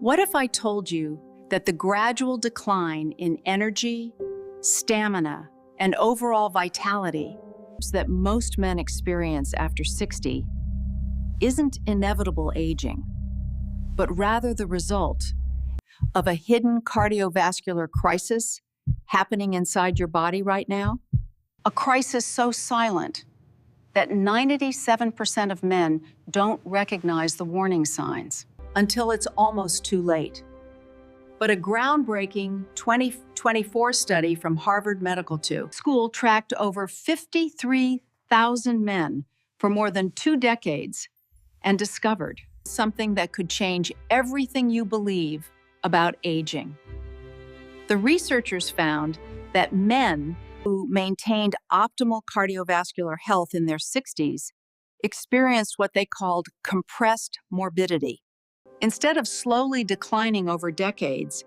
What if I told you that the gradual decline in energy, stamina, and overall vitality that most men experience after 60 isn't inevitable aging, but rather the result of a hidden cardiovascular crisis happening inside your body right now? A crisis so silent that 97% of men don't recognize the warning signs until it's almost too late. But a groundbreaking 2024 study from Harvard Medical School tracked over 53,000 men for more than 2 decades and discovered something that could change everything you believe about aging. The researchers found that men who maintained optimal cardiovascular health in their 60s experienced what they called compressed morbidity. Instead of slowly declining over decades,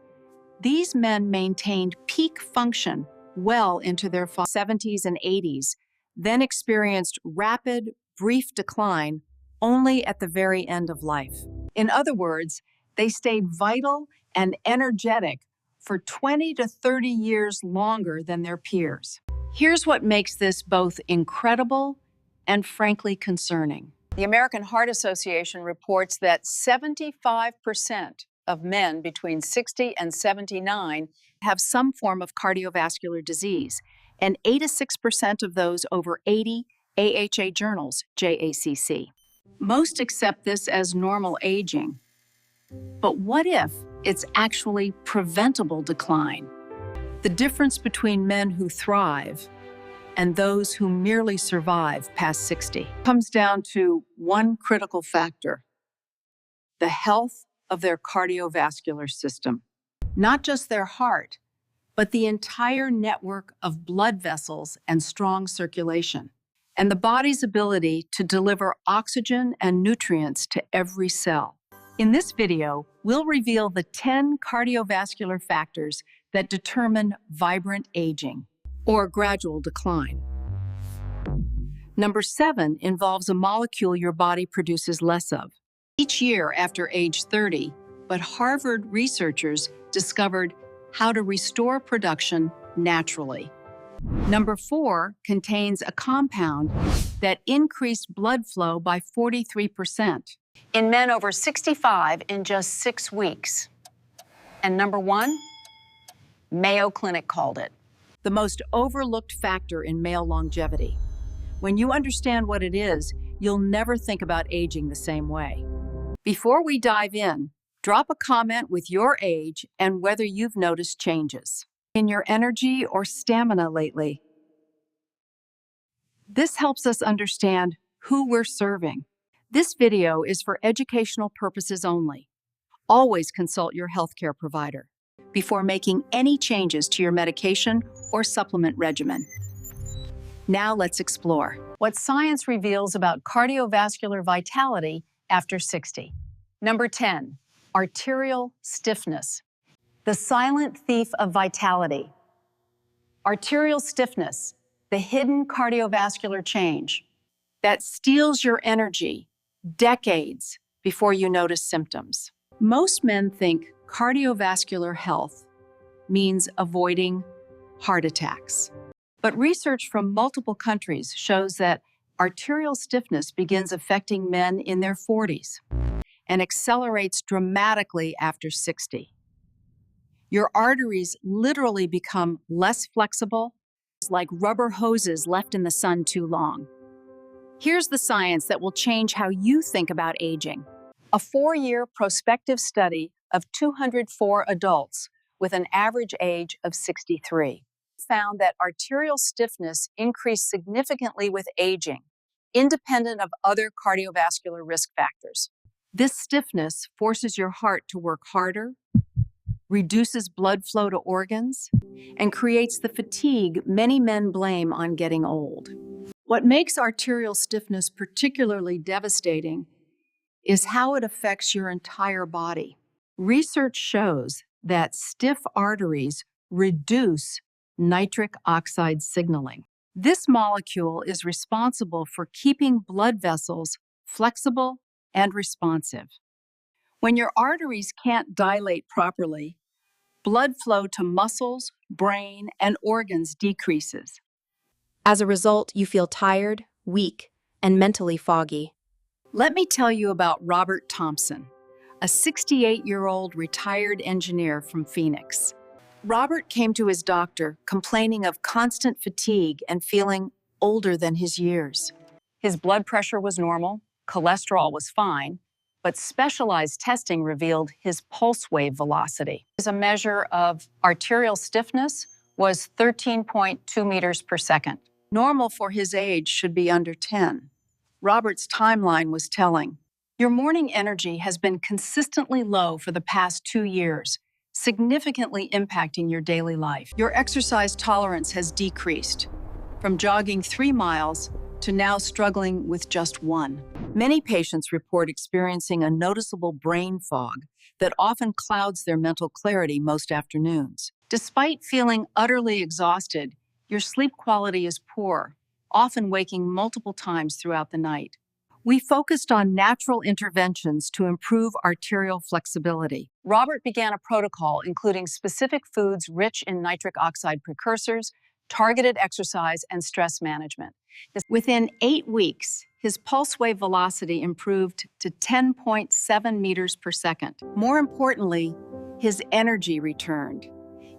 these men maintained peak function well into their 70s and 80s, then experienced rapid, brief decline only at the very end of life. In other words, they stayed vital and energetic for 20 to 30 years longer than their peers. Here's what makes this both incredible and frankly concerning. The American Heart Association reports that 75% of men between 60 and 79 have some form of cardiovascular disease, and 86% of those over 80 AHA journals, JACC. Most accept this as normal aging. But what if it's actually preventable decline? The difference between men who thrive and those who merely survive past 60 comes down to one critical factor: the health of their cardiovascular system. Not just their heart, but the entire network of blood vessels and strong circulation, and the body's ability to deliver oxygen and nutrients to every cell. In this video, we'll reveal the 10 cardiovascular factors that determine vibrant aging, or gradual decline. Number 7 involves a molecule your body produces less of each year after age 30, but Harvard researchers discovered how to restore production naturally. Number 4 contains a compound that increased blood flow by 43% in men over 65 in just 6 weeks. And number 1, Mayo Clinic called it the most overlooked factor in male longevity. When you understand what it is, you'll never think about aging the same way. Before we dive in, drop a comment with your age and whether you've noticed changes in your energy or stamina lately. This helps us understand who we're serving. This video is for educational purposes only. Always consult your healthcare provider before making any changes to your medication or supplement regimen. Now let's explore what science reveals about cardiovascular vitality after 60. Number 10, arterial stiffness, the silent thief of vitality. Arterial stiffness, the hidden cardiovascular change that steals your energy decades before you notice symptoms. Most men think cardiovascular health means avoiding heart attacks. But research from multiple countries shows that arterial stiffness begins affecting men in their 40s and accelerates dramatically after 60. Your arteries literally become less flexible, like rubber hoses left in the sun too long. Here's the science that will change how you think about aging. A 4-year prospective study of 204 adults with an average age of 63 found that arterial stiffness increased significantly with aging, independent of other cardiovascular risk factors. This stiffness forces your heart to work harder, reduces blood flow to organs, and creates the fatigue many men blame on getting old. What makes arterial stiffness particularly devastating is how it affects your entire body. Research shows that stiff arteries reduce nitric oxide signaling. This molecule is responsible for keeping blood vessels flexible and responsive. When your arteries can't dilate properly, blood flow to muscles, brain, and organs decreases. As a result, you feel tired, weak, and mentally foggy. Let me tell you about Robert Thompson, a 68-year-old retired engineer from Phoenix. Robert came to his doctor complaining of constant fatigue and feeling older than his years. His blood pressure was normal, cholesterol was fine, but specialized testing revealed his pulse wave velocity. As a measure of arterial stiffness was 13.2 meters per second. Normal for his age should be under 10. Robert's timeline was telling. Your morning energy has been consistently low for the past 2 years, significantly impacting your daily life. Your exercise tolerance has decreased from jogging 3 miles to now struggling with just 1. Many patients report experiencing a noticeable brain fog that often clouds their mental clarity most afternoons. Despite feeling utterly exhausted, your sleep quality is poor, often waking multiple times throughout the night. We focused on natural interventions to improve arterial flexibility. Robert began a protocol including specific foods rich in nitric oxide precursors, targeted exercise, and stress management. Within 8 weeks, his pulse wave velocity improved to 10.7 meters per second. More importantly, his energy returned,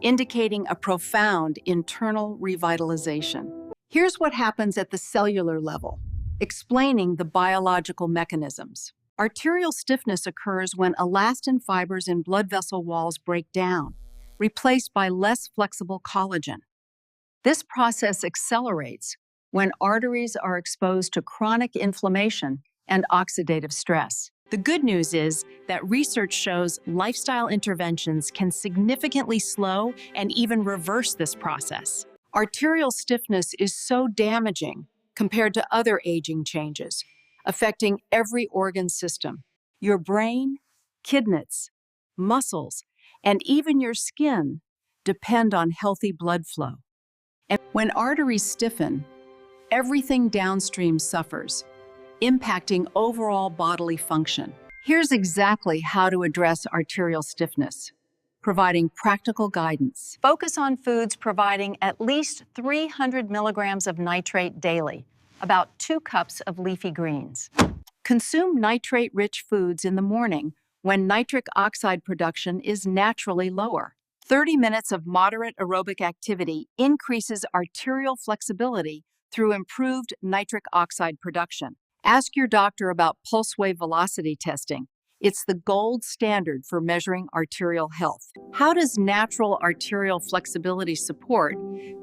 indicating a profound internal revitalization. Here's what happens at the cellular level, explaining the biological mechanisms. Arterial stiffness occurs when elastin fibers in blood vessel walls break down, replaced by less flexible collagen. This process accelerates when arteries are exposed to chronic inflammation and oxidative stress. The good news is that research shows lifestyle interventions can significantly slow and even reverse this process. Arterial stiffness is so damaging compared to other aging changes, affecting every organ system. Your brain, kidneys, muscles, and even your skin depend on healthy blood flow. And when arteries stiffen, everything downstream suffers, impacting overall bodily function. Here's exactly how to address arterial stiffness, providing practical guidance. Focus on foods providing at least 300 milligrams of nitrate daily, about 2 cups of leafy greens. Consume nitrate-rich foods in the morning when nitric oxide production is naturally lower. 30 minutes of moderate aerobic activity increases arterial flexibility through improved nitric oxide production. Ask your doctor about pulse wave velocity testing. It's the gold standard for measuring arterial health. How does natural arterial flexibility support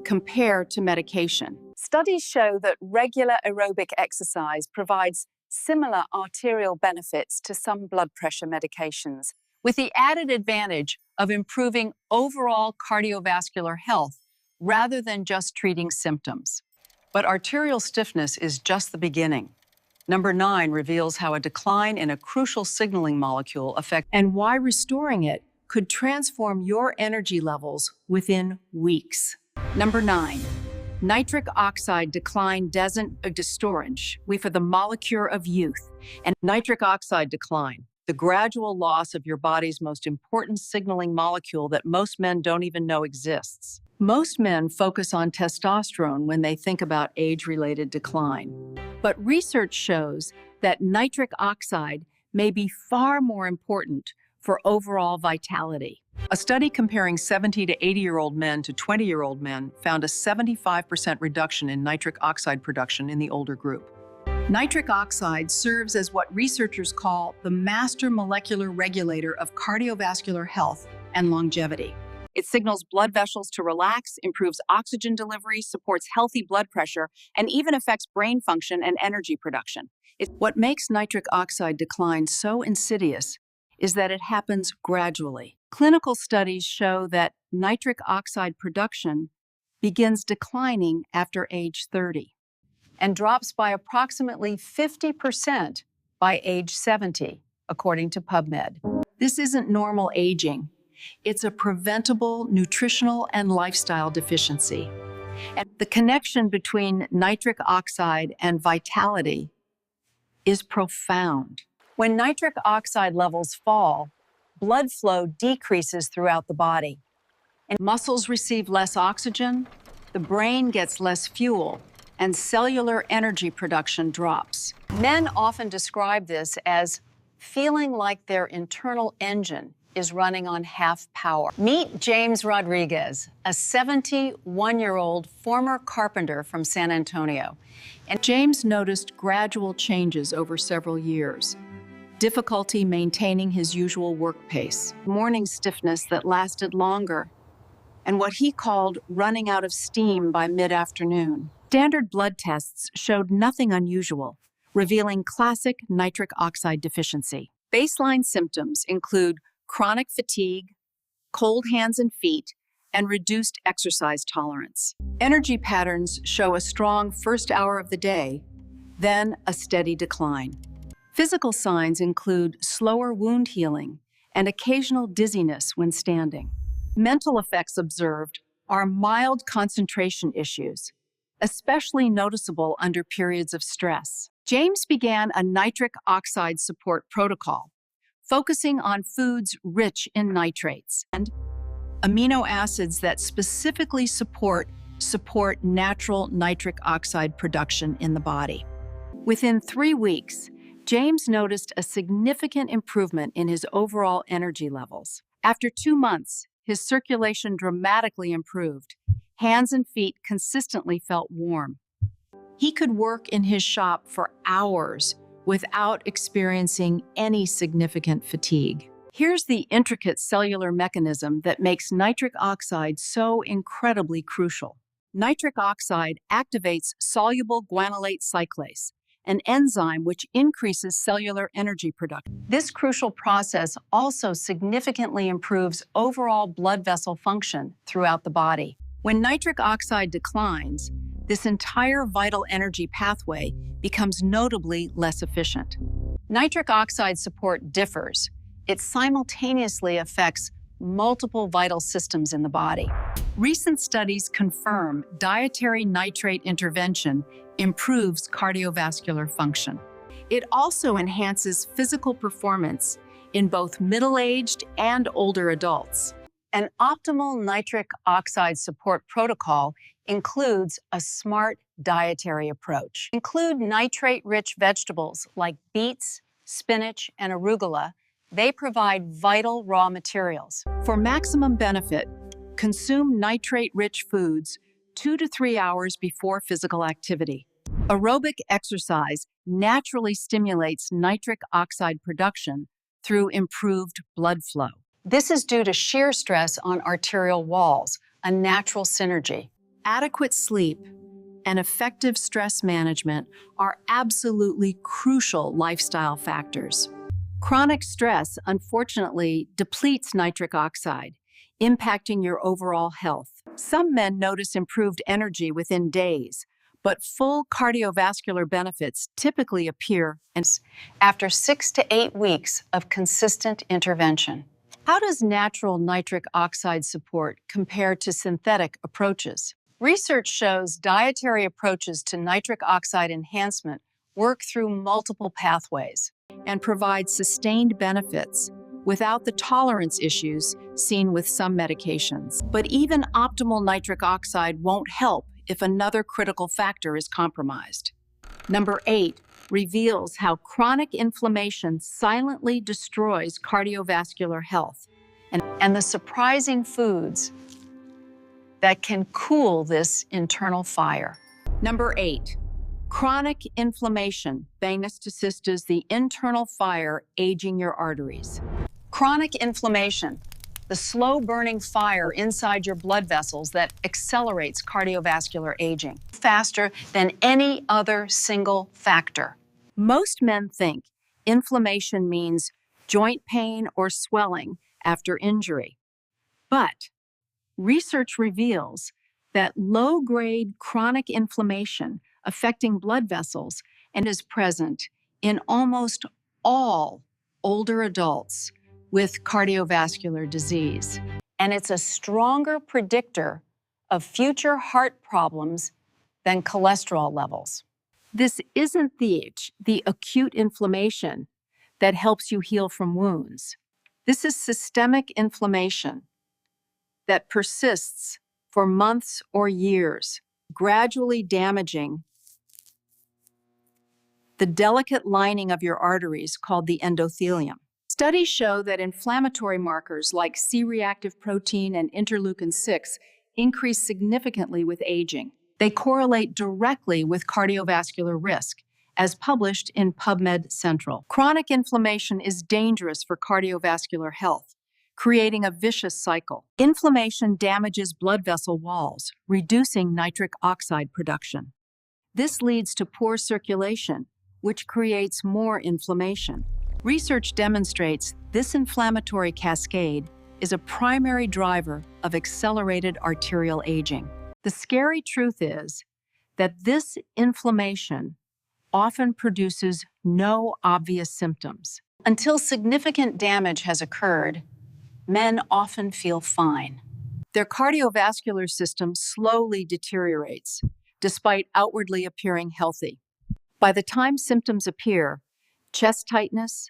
compare to medication? Studies show that regular aerobic exercise provides similar arterial benefits to some blood pressure medications, with the added advantage of improving overall cardiovascular health rather than just treating symptoms. But arterial stiffness is just the beginning. Number 9 reveals how a decline in a crucial signaling molecule affects and why restoring it could transform your energy levels within weeks. Number 9, nitric oxide decline doesn't distorage. We for the molecule of youth. And nitric oxide decline, the gradual loss of your body's most important signaling molecule that most men don't even know exists. Most men focus on testosterone when they think about age-related decline. But research shows that nitric oxide may be far more important for overall vitality. A study comparing 70 to 80-year-old men to 20-year-old men found a 75% reduction in nitric oxide production in the older group. Nitric oxide serves as what researchers call the master molecular regulator of cardiovascular health and longevity. It signals blood vessels to relax, improves oxygen delivery, supports healthy blood pressure, and even affects brain function and energy production. What makes nitric oxide decline so insidious is that it happens gradually. Clinical studies show that nitric oxide production begins declining after age 30 and drops by approximately 50% by age 70, according to PubMed. This isn't normal aging. It's a preventable nutritional and lifestyle deficiency. And the connection between nitric oxide and vitality is profound. When nitric oxide levels fall, blood flow decreases throughout the body. And muscles receive less oxygen, the brain gets less fuel, and cellular energy production drops. Men often describe this as feeling like their internal engine is running on half power. Meet James Rodriguez, a 71-year-old former carpenter from San Antonio. And James noticed gradual changes over several years. Difficulty maintaining his usual work pace, morning stiffness that lasted longer, and what he called running out of steam by mid-afternoon. Standard blood tests showed nothing unusual, revealing classic nitric oxide deficiency. Baseline symptoms include chronic fatigue, cold hands and feet, and reduced exercise tolerance. Energy patterns show a strong first hour of the day, then a steady decline. Physical signs include slower wound healing and occasional dizziness when standing. Mental effects observed are mild concentration issues, especially noticeable under periods of stress. James began a nitric oxide support protocol, focusing on foods rich in nitrates and amino acids that specifically support natural nitric oxide production in the body. Within 3 weeks, James noticed a significant improvement in his overall energy levels. After 2 months, his circulation dramatically improved. Hands and feet consistently felt warm. He could work in his shop for hours without experiencing any significant fatigue. Here's the intricate cellular mechanism that makes nitric oxide so incredibly crucial. Nitric oxide activates soluble guanylate cyclase, an enzyme which increases cellular energy production. This crucial process also significantly improves overall blood vessel function throughout the body. When nitric oxide declines, this entire vital energy pathway becomes notably less efficient. Nitric oxide support differs. It simultaneously affects multiple vital systems in the body. Recent studies confirm dietary nitrate intervention improves cardiovascular function. It also enhances physical performance in both middle-aged and older adults. An optimal nitric oxide support protocol includes a smart dietary approach. Include nitrate-rich vegetables like beets, spinach, and arugula. They provide vital raw materials. For maximum benefit, consume nitrate-rich foods 2 to 3 hours before physical activity. Aerobic exercise naturally stimulates nitric oxide production through improved blood flow. This is due to shear stress on arterial walls, a natural synergy. Adequate sleep and effective stress management are absolutely crucial lifestyle factors. Chronic stress, unfortunately, depletes nitric oxide, impacting your overall health. Some men notice improved energy within days, but full cardiovascular benefits typically appear after 6 to 8 weeks of consistent intervention. How does natural nitric oxide support compare to synthetic approaches? Research shows dietary approaches to nitric oxide enhancement work through multiple pathways and provide sustained benefits without the tolerance issues seen with some medications. But even optimal nitric oxide won't help if another critical factor is compromised. Number 8 reveals how chronic inflammation silently destroys cardiovascular health and the surprising foods that can cool this internal fire. Number 8, chronic inflammation is the internal fire aging your arteries. Chronic inflammation, the slow-burning fire inside your blood vessels that accelerates cardiovascular aging faster than any other single factor. Most men think inflammation means joint pain or swelling after injury. But research reveals that low-grade chronic inflammation affecting blood vessels and is present in almost all older adults with cardiovascular disease. And it's a stronger predictor of future heart problems than cholesterol levels. This isn't the acute inflammation that helps you heal from wounds. This is systemic inflammation that persists for months or years, gradually damaging the delicate lining of your arteries called the endothelium. Studies show that inflammatory markers like C-reactive protein and interleukin-6 increase significantly with aging. They correlate directly with cardiovascular risk, as published in PubMed Central. Chronic inflammation is dangerous for cardiovascular health, creating a vicious cycle. Inflammation damages blood vessel walls, reducing nitric oxide production. This leads to poor circulation, which creates more inflammation. Research demonstrates this inflammatory cascade is a primary driver of accelerated arterial aging. The scary truth is that this inflammation often produces no obvious symptoms. Until significant damage has occurred, men often feel fine. Their cardiovascular system slowly deteriorates, despite outwardly appearing healthy. By the time symptoms appear, chest tightness,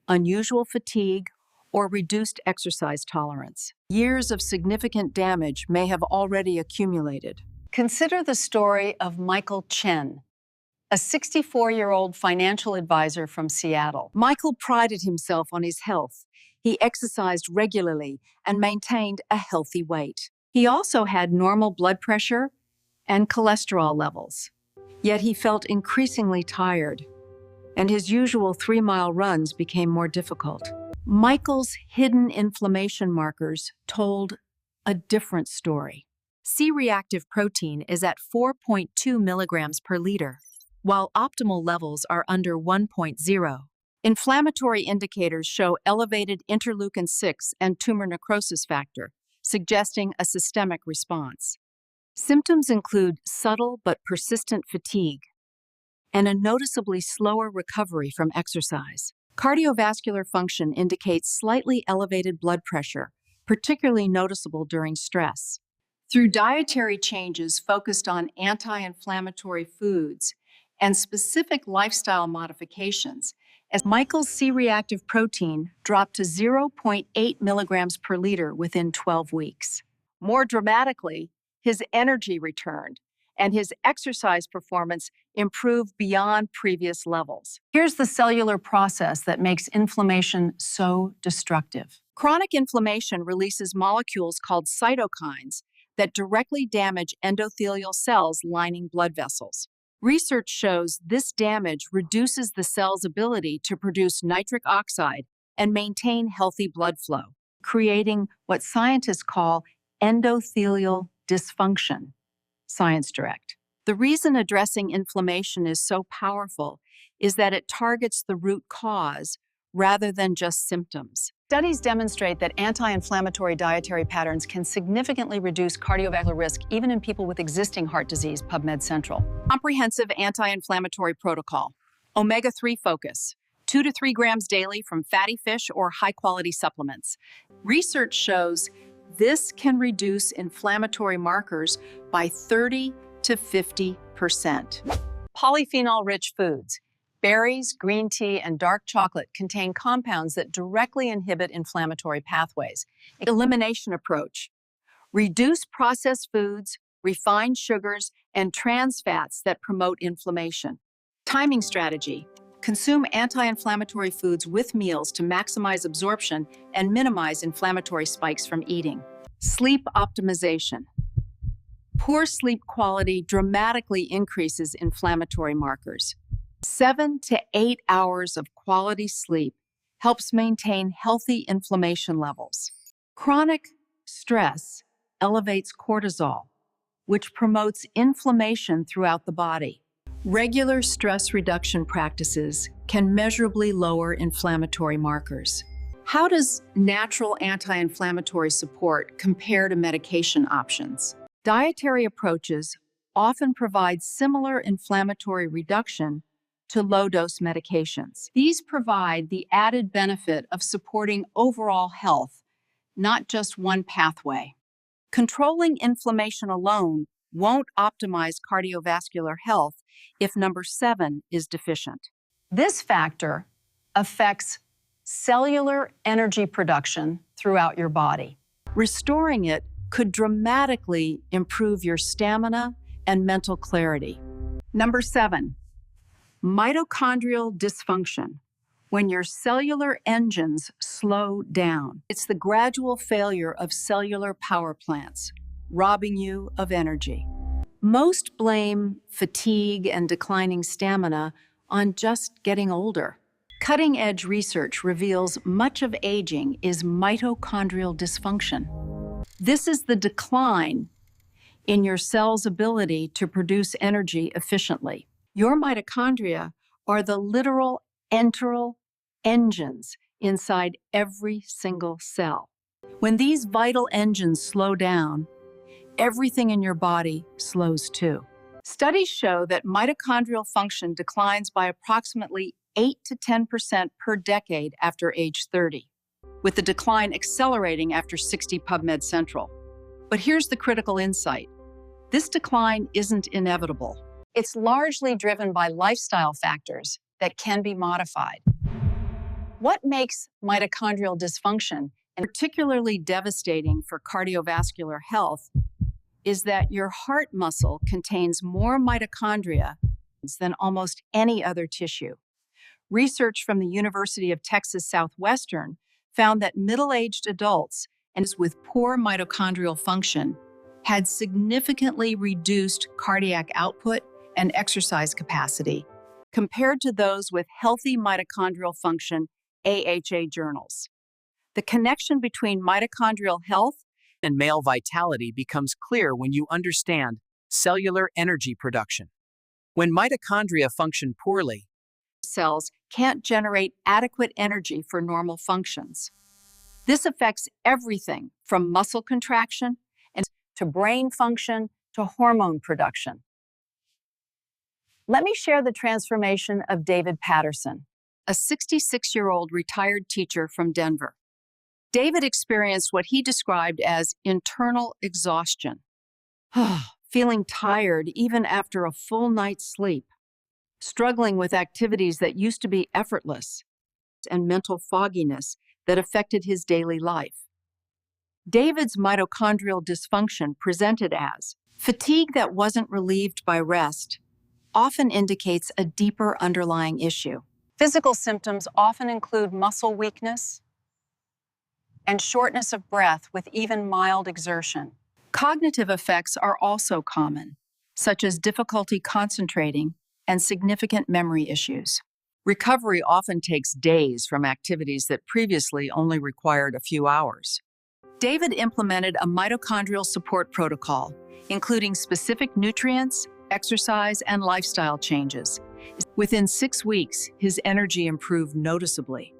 unusual fatigue, or reduced exercise tolerance. Years of significant damage may have already accumulated. Consider the story of Michael Chen, a 64-year-old financial advisor from Seattle. Michael prided himself on his health. He exercised regularly and maintained a healthy weight. He also had normal blood pressure and cholesterol levels. Yet he felt increasingly tired, and his usual 3-mile runs became more difficult. Michael's hidden inflammation markers told a different story. C-reactive protein is at 4.2 milligrams per liter, while optimal levels are under 1.0. Inflammatory indicators show elevated interleukin-6 and tumor necrosis factor, suggesting a systemic response. Symptoms include subtle but persistent fatigue and a noticeably slower recovery from exercise. Cardiovascular function indicates slightly elevated blood pressure, particularly noticeable during stress. Through dietary changes focused on anti-inflammatory foods and specific lifestyle modifications, as Michael's C-reactive protein dropped to 0.8 milligrams per liter within 12 weeks. More dramatically, his energy returned, and his exercise performance improved beyond previous levels. Here's the cellular process that makes inflammation so destructive. Chronic inflammation releases molecules called cytokines that directly damage endothelial cells lining blood vessels. Research shows this damage reduces the cell's ability to produce nitric oxide and maintain healthy blood flow, creating what scientists call endothelial dysfunction. Science Direct. The reason addressing inflammation is so powerful is that it targets the root cause rather than just symptoms. Studies demonstrate that anti-inflammatory dietary patterns can significantly reduce cardiovascular risk even in people with existing heart disease, PubMed Central. Comprehensive anti-inflammatory protocol. Omega-3 focus. 2 to 3 grams daily from fatty fish or high-quality supplements. Research shows this can reduce inflammatory markers by 30 to 50%. Polyphenol-rich foods. Berries, green tea, and dark chocolate contain compounds that directly inhibit inflammatory pathways. Elimination approach. Reduce processed foods, refined sugars, and trans fats that promote inflammation. Timing strategy. Consume anti-inflammatory foods with meals to maximize absorption and minimize inflammatory spikes from eating. Sleep optimization. Poor sleep quality dramatically increases inflammatory markers. 7 to 8 hours of quality sleep helps maintain healthy inflammation levels. Chronic stress elevates cortisol, which promotes inflammation throughout the body. Regular stress reduction practices can measurably lower inflammatory markers. How does natural anti-inflammatory support compare to medication options? Dietary approaches often provide similar inflammatory reduction to low-dose medications. These provide the added benefit of supporting overall health, not just one pathway. Controlling inflammation alone won't optimize cardiovascular health if number 7 is deficient. This factor affects cellular energy production throughout your body. Restoring it could dramatically improve your stamina and mental clarity. Number 7, mitochondrial dysfunction. When your cellular engines slow down, it's the gradual failure of cellular power plants, robbing you of energy. Most blame fatigue and declining stamina on just getting older. Cutting-edge research reveals much of aging is mitochondrial dysfunction. This is the decline in your cell's ability to produce energy efficiently. Your mitochondria are the literal enteral engines inside every single cell. When these vital engines slow down, everything in your body slows too. Studies show that mitochondrial function declines by approximately 8 to 10% per decade after age 30, with the decline accelerating after 60 PubMed Central. But here's the critical insight. This decline isn't inevitable. It's largely driven by lifestyle factors that can be modified. What makes mitochondrial dysfunction particularly devastating for cardiovascular health is that your heart muscle contains more mitochondria than almost any other tissue. Research from the University of Texas Southwestern found that middle-aged adults and with poor mitochondrial function had significantly reduced cardiac output and exercise capacity compared to those with healthy mitochondrial function AHA journals. The connection between mitochondrial health and male vitality becomes clear when you understand cellular energy production. When mitochondria function poorly, cells can't generate adequate energy for normal functions. This affects everything from muscle contraction and to brain function to hormone production. Let me share the transformation of David Patterson, a 66-year-old retired teacher from Denver. David experienced what he described as internal exhaustion, feeling tired even after a full night's sleep, struggling with activities that used to be effortless, and mental fogginess that affected his daily life. David's mitochondrial dysfunction presented as fatigue that wasn't relieved by rest often indicates a deeper underlying issue. Physical symptoms often include muscle weakness and shortness of breath with even mild exertion. Cognitive effects are also common, such as difficulty concentrating and significant memory issues. Recovery often takes days from activities that previously only required a few hours. David implemented a mitochondrial support protocol, including specific nutrients, exercise, and lifestyle changes. Within 6 weeks, his energy improved noticeably.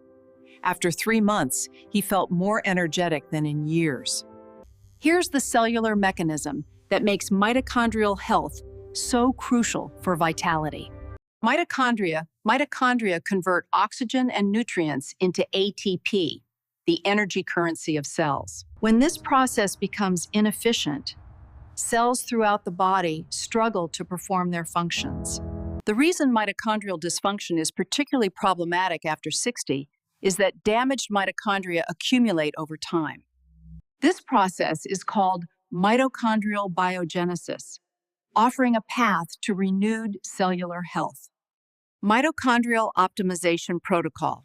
After 3 months, he felt more energetic than in years. Here's the cellular mechanism that makes mitochondrial health so crucial for vitality. Mitochondria convert oxygen and nutrients into ATP, the energy currency of cells. When this process becomes inefficient, cells throughout the body struggle to perform their functions. The reason mitochondrial dysfunction is particularly problematic after 60 is that damaged mitochondria accumulate over time. This process is called mitochondrial biogenesis, offering a path to renewed cellular health. Mitochondrial optimization protocol.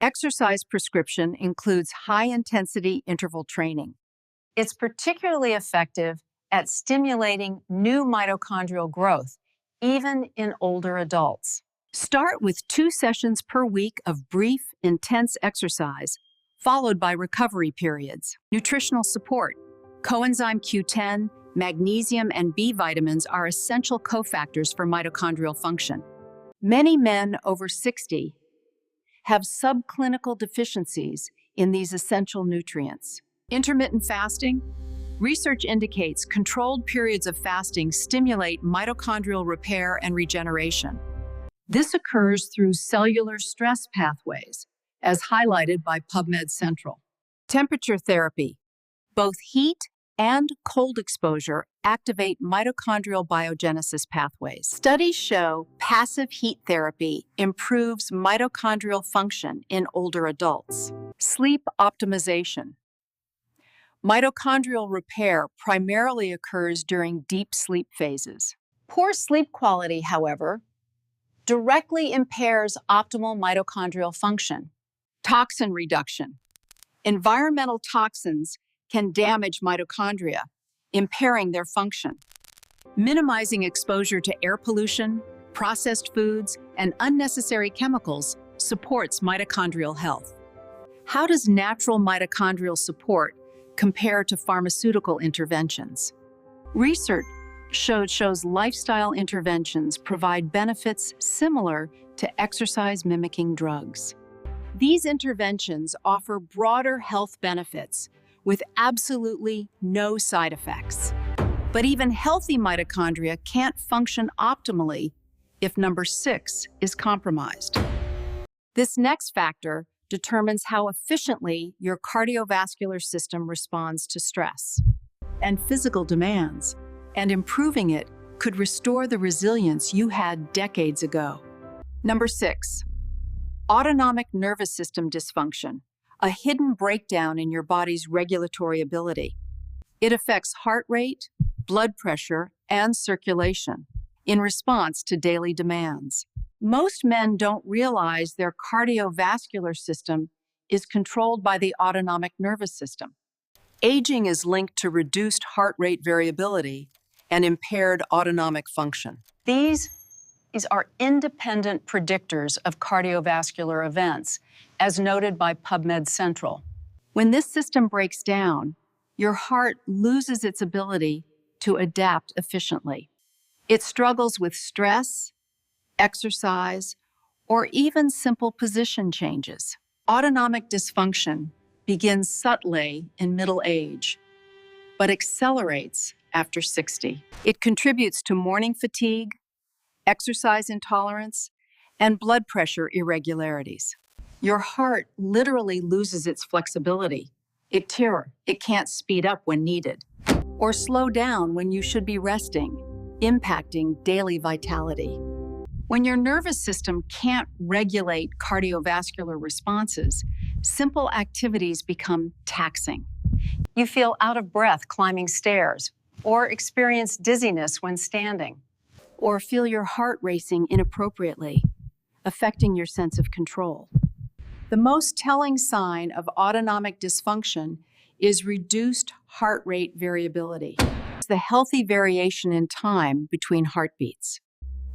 Exercise prescription includes high-intensity interval training. It's particularly effective at stimulating new mitochondrial growth, even in older adults. Start with 2 sessions per week of brief, intense exercise, followed by recovery periods. Nutritional support. Coenzyme Q10, magnesium, and B vitamins are essential cofactors for mitochondrial function. Many men over 60 have subclinical deficiencies in these essential nutrients. Intermittent fasting. Research indicates controlled periods of fasting stimulate mitochondrial repair and regeneration. This occurs through cellular stress pathways, as highlighted by PubMed Central. Temperature therapy. Both heat and cold exposure activate mitochondrial biogenesis pathways. Studies show passive heat therapy improves mitochondrial function in older adults. Sleep optimization. Mitochondrial repair primarily occurs during deep sleep phases. Poor sleep quality, however, directly impairs optimal mitochondrial function. Toxin reduction. Environmental toxins can damage mitochondria, impairing their function. Minimizing exposure to air pollution, processed foods, and unnecessary chemicals supports mitochondrial health. How does natural mitochondrial support compare to pharmaceutical interventions? Research shows lifestyle interventions provide benefits similar to exercise-mimicking drugs. These interventions offer broader health benefits with absolutely no side effects. But even healthy mitochondria can't function optimally if number 6 is compromised. This next factor determines how efficiently your cardiovascular system responds to stress and physical demands, and improving it could restore the resilience you had decades ago. Number 6, autonomic nervous system dysfunction, a hidden breakdown in your body's regulatory ability. It affects heart rate, blood pressure, and circulation in response to daily demands. Most men don't realize their cardiovascular system is controlled by the autonomic nervous system. Aging is linked to reduced heart rate variability and impaired autonomic function. These are independent predictors of cardiovascular events, as noted by PubMed Central. When this system breaks down, your heart loses its ability to adapt efficiently. It struggles with stress, exercise, or even simple position changes. Autonomic dysfunction begins subtly in middle age, but accelerates after 60. It contributes to morning fatigue, exercise intolerance, and blood pressure irregularities. Your heart literally loses its flexibility. It can't speed up when needed, or slow down when you should be resting, impacting daily vitality. When your nervous system can't regulate cardiovascular responses, simple activities become taxing. You feel out of breath climbing stairs, or experience dizziness when standing, or feel your heart racing inappropriately, affecting your sense of control. The most telling sign of autonomic dysfunction is reduced heart rate variability. It's the healthy variation in time between heartbeats.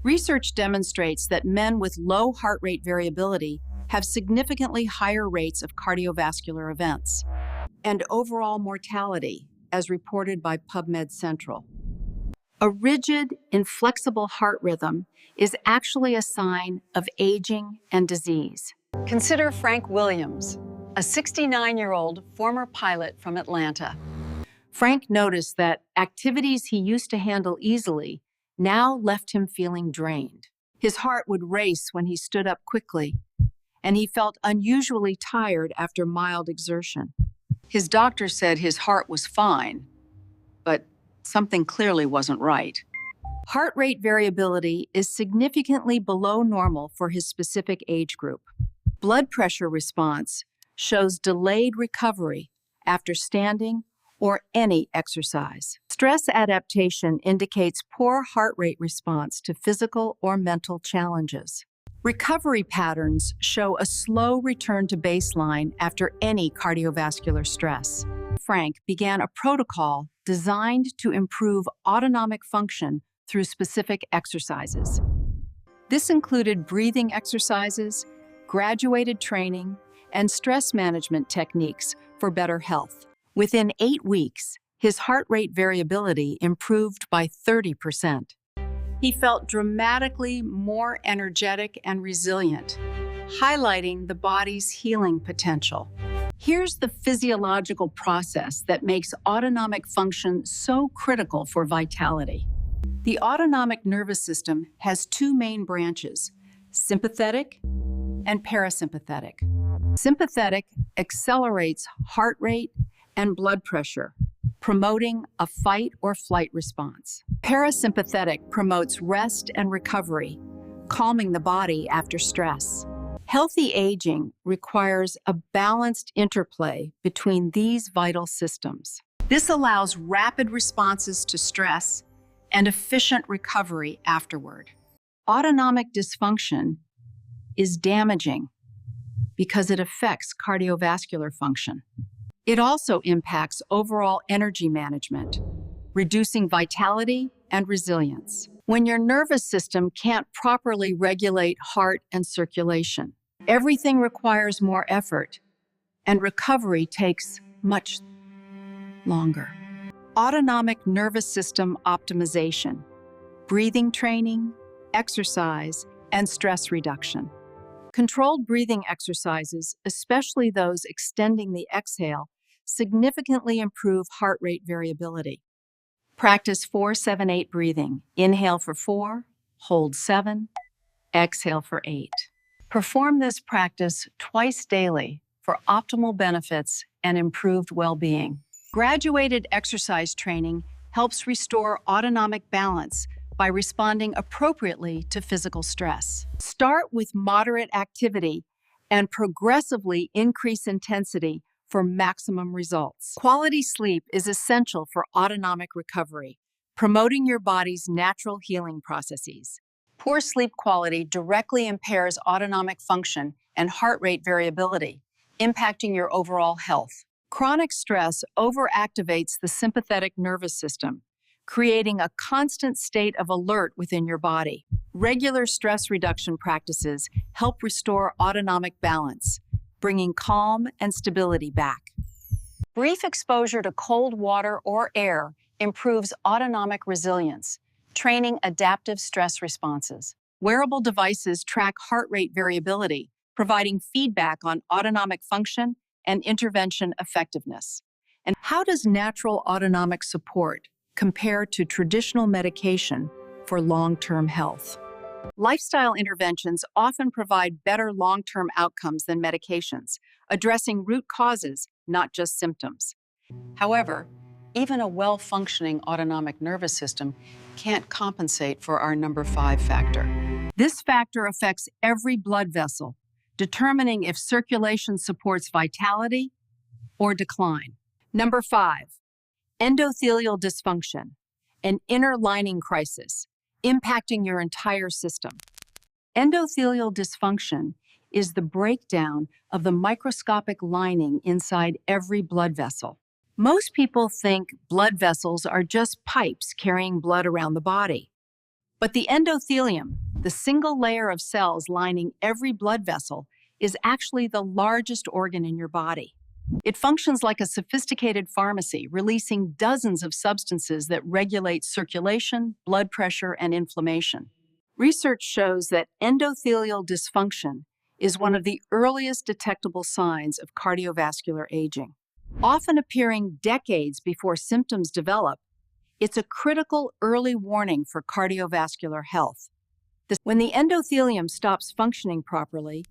Research demonstrates that men with low heart rate variability have significantly higher rates of cardiovascular events and overall mortality, as reported by PubMed Central. A rigid, inflexible heart rhythm is actually a sign of aging and disease. Consider Frank Williams, a 69-year-old former pilot from Atlanta. Frank noticed that activities he used to handle easily now left him feeling drained. His heart would race when he stood up quickly, and he felt unusually tired after mild exertion. His doctor said his heart was fine, but something clearly wasn't right. Heart rate variability is significantly below normal for his specific age group. Blood pressure response shows delayed recovery after standing or any exercise. Stress adaptation indicates poor heart rate response to physical or mental challenges. Recovery patterns show a slow return to baseline after any cardiovascular stress. Frank began a protocol designed to improve autonomic function through specific exercises. This included breathing exercises, graduated training, and stress management techniques for better health. Within 8 weeks, his heart rate variability improved by 30%. He felt dramatically more energetic and resilient, highlighting the body's healing potential. Here's the physiological process that makes autonomic function so critical for vitality. The autonomic nervous system has 2 main branches, sympathetic and parasympathetic. Sympathetic accelerates heart rate and blood pressure, promoting a fight or flight response. Parasympathetic promotes rest and recovery, calming the body after stress. Healthy aging requires a balanced interplay between these vital systems. This allows rapid responses to stress and efficient recovery afterward. Autonomic dysfunction is damaging because it affects cardiovascular function. It also impacts overall energy management, reducing vitality and resilience. When your nervous system can't properly regulate heart and circulation, everything requires more effort, and recovery takes much longer. Autonomic nervous system optimization, breathing training, exercise, and stress reduction. Controlled breathing exercises, especially those extending the exhale, significantly improve heart rate variability. Practice 4-7-8 breathing. Inhale for 4, hold 7, exhale for 8. Perform this practice twice daily for optimal benefits and improved well-being. Graduated exercise training helps restore autonomic balance by responding appropriately to physical stress. Start with moderate activity and progressively increase intensity for maximum results. Quality sleep is essential for autonomic recovery, promoting your body's natural healing processes. Poor sleep quality directly impairs autonomic function and heart rate variability, impacting your overall health. Chronic stress overactivates the sympathetic nervous system, creating a constant state of alert within your body. Regular stress reduction practices help restore autonomic balance, bringing calm and stability back. Brief exposure to cold water or air improves autonomic resilience, training adaptive stress responses. Wearable devices track heart rate variability, providing feedback on autonomic function and intervention effectiveness. And how does natural autonomic support compare to traditional medication for long-term health? Lifestyle interventions often provide better long-term outcomes than medications, addressing root causes, not just symptoms. However, even a well-functioning autonomic nervous system can't compensate for our number 5 factor. This factor affects every blood vessel, determining if circulation supports vitality or decline. Number 5, endothelial dysfunction, an inner lining crisis, impacting your entire system. Endothelial dysfunction is the breakdown of the microscopic lining inside every blood vessel. Most people think blood vessels are just pipes carrying blood around the body. But the endothelium, the single layer of cells lining every blood vessel, is actually the largest organ in your body. It functions like a sophisticated pharmacy, releasing dozens of substances that regulate circulation, blood pressure, and inflammation. Research shows that endothelial dysfunction is one of the earliest detectable signs of cardiovascular aging. Often appearing decades before symptoms develop, it's a critical early warning for cardiovascular health. When the endothelium stops functioning properly,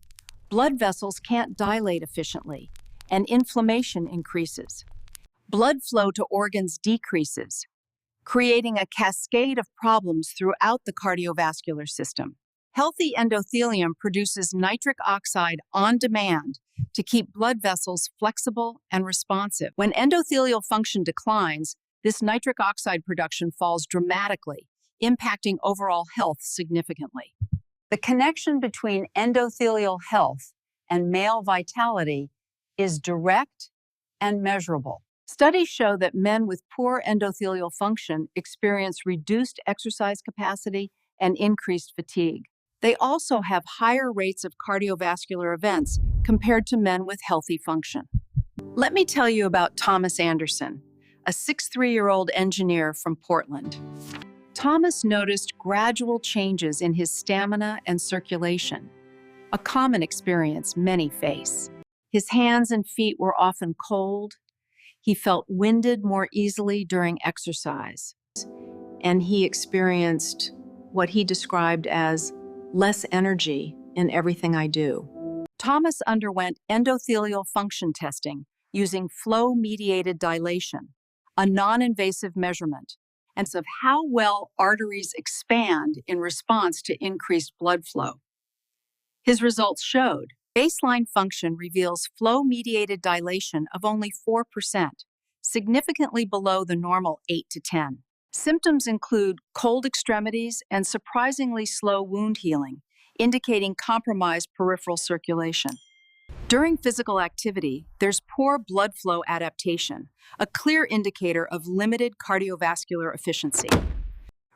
blood vessels can't dilate efficiently, and inflammation increases. Blood flow to organs decreases, creating a cascade of problems throughout the cardiovascular system. Healthy endothelium produces nitric oxide on demand to keep blood vessels flexible and responsive. When endothelial function declines, this nitric oxide production falls dramatically, impacting overall health significantly. The connection between endothelial health and male vitality is direct and measurable. Studies show that men with poor endothelial function experience reduced exercise capacity and increased fatigue. They also have higher rates of cardiovascular events compared to men with healthy function. Let me tell you about Thomas Anderson, a 63-year-old engineer from Portland. Thomas noticed gradual changes in his stamina and circulation, a common experience many face. His hands and feet were often cold. He felt winded more easily during exercise, and he experienced what he described as less energy in everything I do. Thomas underwent endothelial function testing using flow-mediated dilation, a non-invasive measurement, and of how well arteries expand in response to increased blood flow. His results showed baseline function reveals flow-mediated dilation of only 4%, significantly below the normal 8 to 10. Symptoms include cold extremities and surprisingly slow wound healing, indicating compromised peripheral circulation. During physical activity, there's poor blood flow adaptation, a clear indicator of limited cardiovascular efficiency.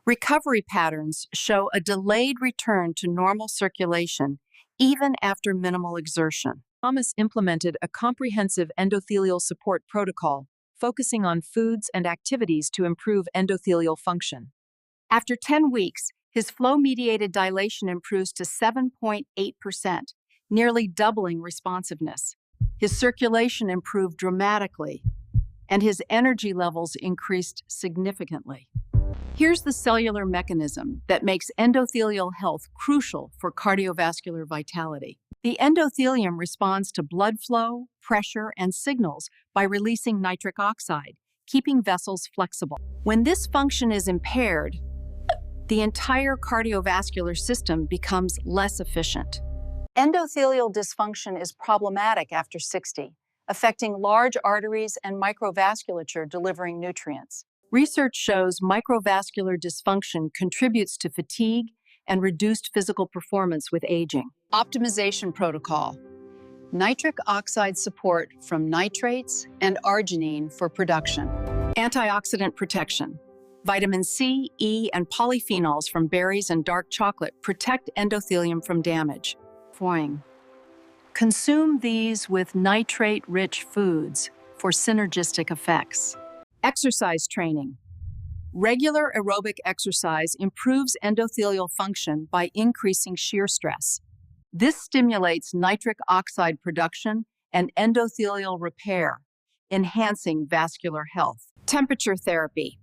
Recovery patterns show a delayed return to normal circulation even after minimal exertion. Thomas implemented a comprehensive endothelial support protocol, focusing on foods and activities to improve endothelial function. After 10 weeks, his flow-mediated dilation improves to 7.8%, nearly doubling responsiveness. His circulation improved dramatically, and his energy levels increased significantly. Here's the cellular mechanism that makes endothelial health crucial for cardiovascular vitality. The endothelium responds to blood flow, pressure, and signals by releasing nitric oxide, keeping vessels flexible. When this function is impaired, the entire cardiovascular system becomes less efficient. Endothelial dysfunction is problematic after 60, affecting large arteries and microvasculature delivering nutrients. Research shows microvascular dysfunction contributes to fatigue and reduced physical performance with aging. Optimization protocol. Nitric oxide support from nitrates and arginine for production. Antioxidant protection. Vitamin C, E, and polyphenols from berries and dark chocolate protect endothelium from damage. Consume these with nitrate-rich foods for synergistic effects. Exercise training. Regular aerobic exercise improves endothelial function by increasing shear stress. This stimulates nitric oxide production and endothelial repair, enhancing vascular health. Temperature therapy.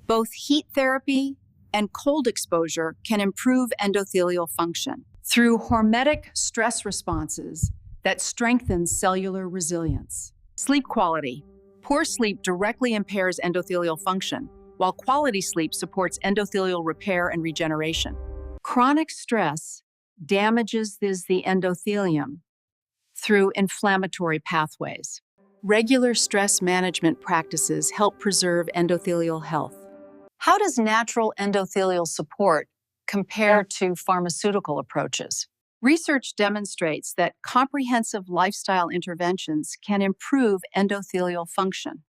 Both heat therapy and cold exposure can improve endothelial function through hormetic stress responses that strengthen cellular resilience. Sleep quality. Poor sleep directly impairs endothelial function, while quality sleep supports endothelial repair and regeneration. Chronic stress damages the endothelium through inflammatory pathways. Regular stress management practices help preserve endothelial health. How does natural endothelial support compare to pharmaceutical approaches? Research demonstrates that comprehensive lifestyle interventions can improve endothelial function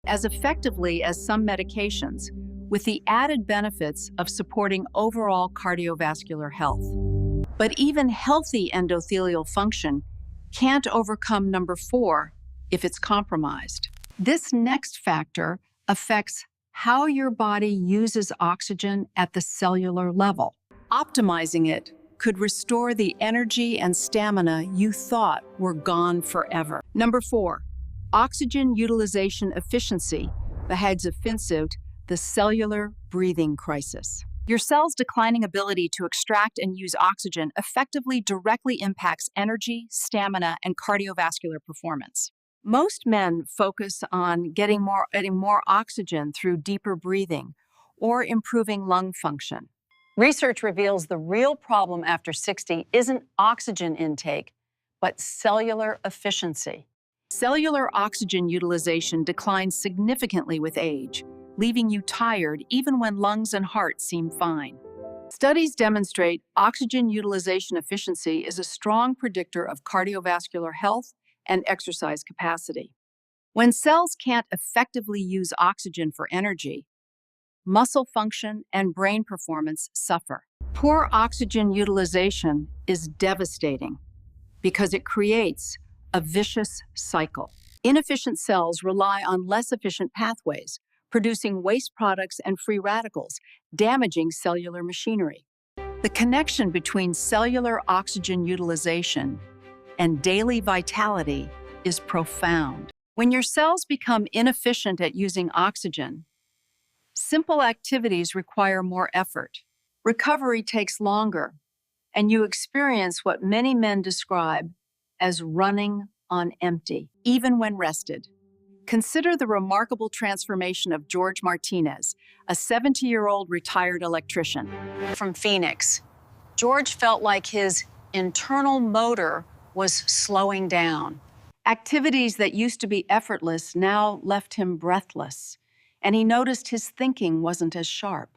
as effectively as some medications, with the added benefits of supporting overall cardiovascular health. But even healthy endothelial function can't overcome number 4 if it's compromised. This next factor affects how your body uses oxygen at the cellular level. Optimizing it could restore the energy and stamina you thought were gone forever. Number 4, oxygen utilization efficiency, the cellular breathing crisis. Your cell's declining ability to extract and use oxygen effectively directly impacts energy, stamina, and cardiovascular performance. Most men focus on getting more oxygen through deeper breathing or improving lung function. Research reveals the real problem after 60 isn't oxygen intake, but cellular efficiency. Cellular oxygen utilization declines significantly with age, leaving you tired even when lungs and heart seem fine. Studies demonstrate oxygen utilization efficiency is a strong predictor of cardiovascular health and exercise capacity. When cells can't effectively use oxygen for energy, muscle function and brain performance suffer. Poor oxygen utilization is devastating because it creates a vicious cycle. Inefficient cells rely on less efficient pathways, producing waste products and free radicals, damaging cellular machinery. The connection between cellular oxygen utilization and daily vitality is profound. When your cells become inefficient at using oxygen, simple activities require more effort. Recovery takes longer, and you experience what many men describe as running on empty, even when rested. Consider the remarkable transformation of George Martinez, a 70-year-old retired electrician. From Phoenix, George felt like his internal motor was slowing down. Activities that used to be effortless now left him breathless, and he noticed his thinking wasn't as sharp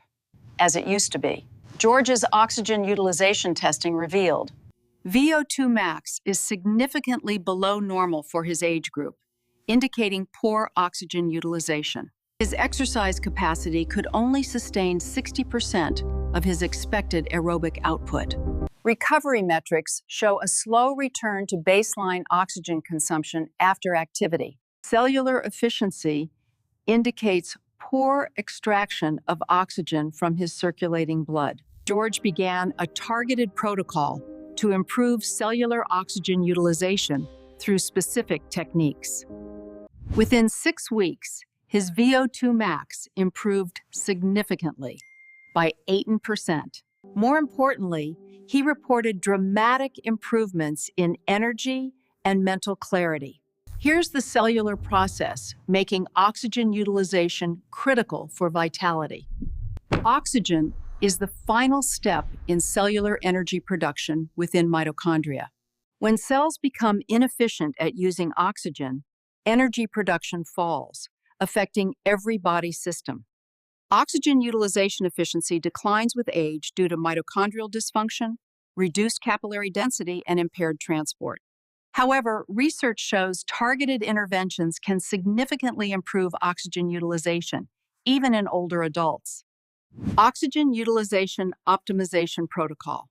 as it used to be. George's oxygen utilization testing revealed VO2 max is significantly below normal for his age group, indicating poor oxygen utilization. His exercise capacity could only sustain 60% of his expected aerobic output. Recovery metrics show a slow return to baseline oxygen consumption after activity. Cellular efficiency indicates poor extraction of oxygen from his circulating blood. George began a targeted protocol to improve cellular oxygen utilization through specific techniques. Within 6 weeks, his VO2 max improved significantly by 18%. More importantly, he reported dramatic improvements in energy and mental clarity. Here's the cellular process making oxygen utilization critical for vitality. Oxygen is the final step in cellular energy production within mitochondria. When cells become inefficient at using oxygen, energy production falls, affecting every body system. Oxygen utilization efficiency declines with age due to mitochondrial dysfunction, reduced capillary density, and impaired transport. However, research shows targeted interventions can significantly improve oxygen utilization, even in older adults. Oxygen Utilization Optimization Protocol.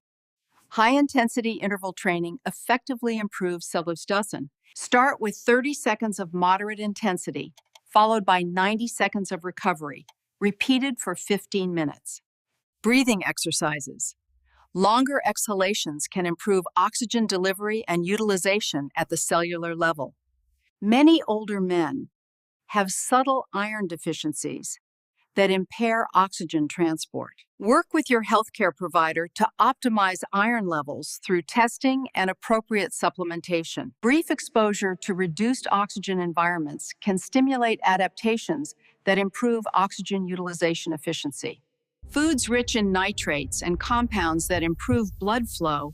High-intensity interval training effectively improves cellular. Start with 30 seconds of moderate intensity, followed by 90 seconds of recovery, repeated for 15 minutes. Breathing exercises. Longer exhalations can improve oxygen delivery and utilization at the cellular level. Many older men have subtle iron deficiencies that impair oxygen transport. Work with your healthcare provider to optimize iron levels through testing and appropriate supplementation. Brief exposure to reduced oxygen environments can stimulate adaptations that improve oxygen utilization efficiency. Foods rich in nitrates and compounds that improve blood flow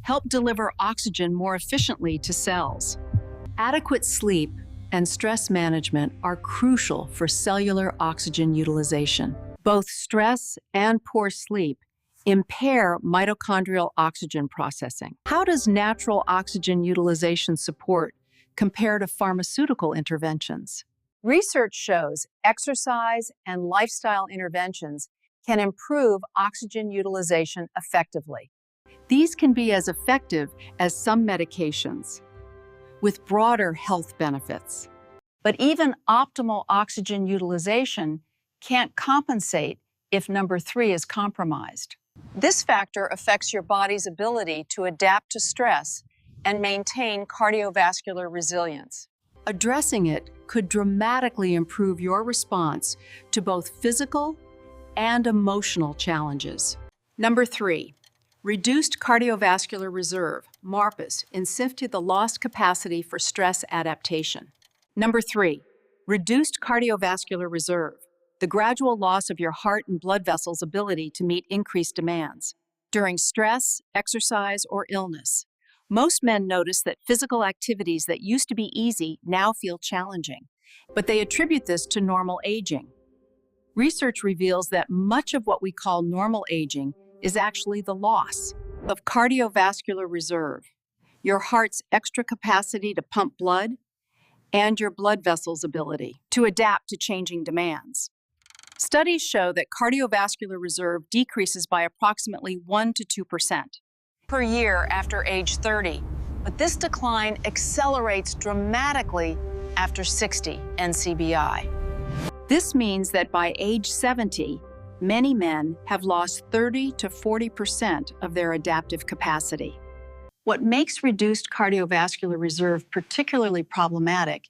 help deliver oxygen more efficiently to cells. Adequate sleep and stress management are crucial for cellular oxygen utilization. Both stress and poor sleep impair mitochondrial oxygen processing. How does natural oxygen utilization support compare to pharmaceutical interventions? Research shows exercise and lifestyle interventions can improve oxygen utilization effectively. These can be as effective as some medications, with broader health benefits. But even optimal oxygen utilization can't compensate if number 3 is compromised. This factor affects your body's ability to adapt to stress and maintain cardiovascular resilience. Addressing it could dramatically improve your response to both physical and emotional challenges. Number 3, reduced cardiovascular reserve, MARPS, in symptom the lost capacity for stress adaptation. Number 3, reduced cardiovascular reserve, the gradual loss of your heart and blood vessels' ability to meet increased demands. During stress, exercise, or illness, most men notice that physical activities that used to be easy now feel challenging, but they attribute this to normal aging. Research reveals that much of what we call normal aging is actually the loss of cardiovascular reserve, your heart's extra capacity to pump blood, and your blood vessels' ability to adapt to changing demands. Studies show that cardiovascular reserve decreases by approximately 1 to 2% per year after age 30, but this decline accelerates dramatically after 60 NCBI. This means that by age 70, many men have lost 30 to 40% of their adaptive capacity. What makes reduced cardiovascular reserve particularly problematic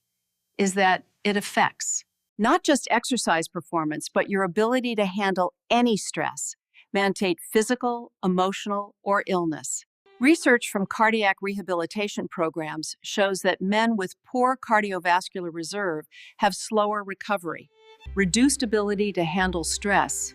is that it affects not just exercise performance, but your ability to handle any stress, be it physical, emotional, or illness. Research from cardiac rehabilitation programs shows that men with poor cardiovascular reserve have slower recovery, reduced ability to handle stress,